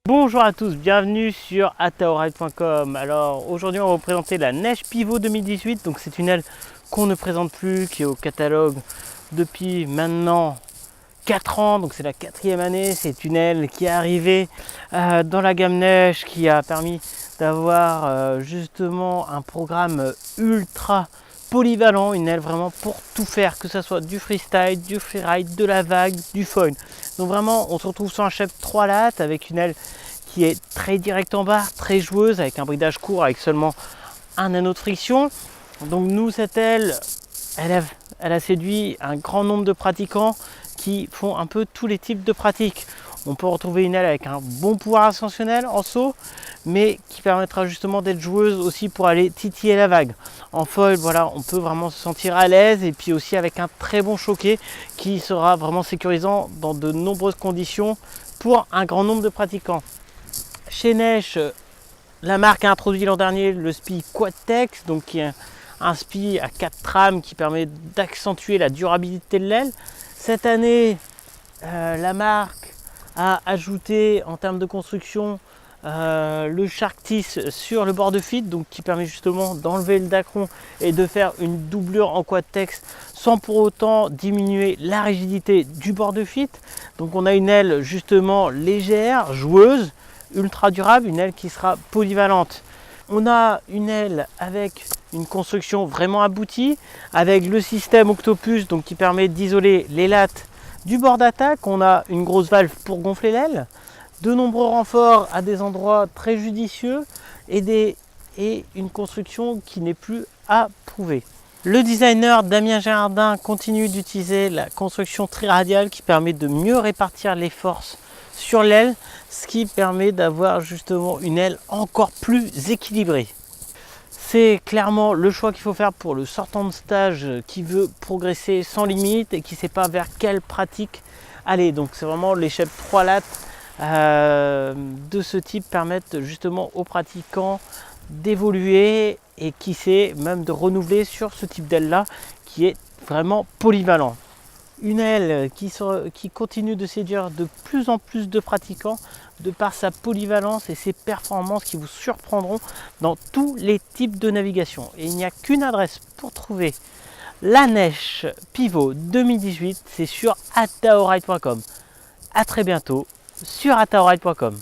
Bonjour à tous, bienvenue sur ataoride.com. Alors aujourd'hui on va vous présenter la Neige Pivot 2018. Donc c'est une aile qu'on ne présente plus, qui est au catalogue depuis maintenant 4 ans. Donc c'est la 4e année. C'est une aile qui est arrivée dans la gamme Neige, qui a permis d'avoir justement un programme ultra polyvalent, une aile vraiment pour tout faire, que ce soit du freestyle, du freeride, de la vague, du foil. Donc vraiment on se retrouve sur un chef 3 lattes avec une aile qui est très direct en barre, très joueuse, avec un bridage court avec seulement un anneau de friction. Donc nous, cette aile, elle a séduit un grand nombre de pratiquants qui font un peu tous les types de pratiques. On peut retrouver une aile avec un bon pouvoir ascensionnel en saut, mais qui permettra justement d'être joueuse aussi pour aller titiller la vague. En foil, voilà, on peut vraiment se sentir à l'aise, et puis aussi avec un très bon choqué qui sera vraiment sécurisant dans de nombreuses conditions pour un grand nombre de pratiquants. Chez Neige, la marque a introduit l'an dernier le SPI Quadtex, donc qui est un SPI à 4 trames qui permet d'accentuer la durabilité de l'aile. Cette année, la marque a ajouté en termes de construction le Sharktis sur le bord de feed, donc qui permet justement d'enlever le dacron et de faire une doublure en Quadtex sans pour autant diminuer la rigidité du bord de feed. Donc on a une aile justement légère, joueuse, ultra durable, une aile qui sera polyvalente. On a une aile avec une construction vraiment aboutie, avec le système Octopus, donc qui permet d'isoler les lattes du bord d'attaque. On a une grosse valve pour gonfler l'aile, de nombreux renforts à des endroits très judicieux et une construction qui n'est plus à prouver. Le designer Damien Gérardin continue d'utiliser la construction triradiale qui permet de mieux répartir les forces sur l'aile, ce qui permet d'avoir justement une aile encore plus équilibrée. C'est clairement le choix qu'il faut faire pour le sortant de stage qui veut progresser sans limite et qui ne sait pas vers quelle pratique aller. Donc c'est vraiment les chefs 3 lattes de ce type permettent justement aux pratiquants d'évoluer et qui sait même de renouveler sur ce type d'aile là qui est vraiment polyvalent. Une aile qui continue de séduire de plus en plus de pratiquants de par sa polyvalence et ses performances qui vous surprendront dans tous les types de navigation. Et il n'y a qu'une adresse pour trouver la Neige Pivot 2018, c'est sur ataoride.com. A très bientôt sur ataoride.com.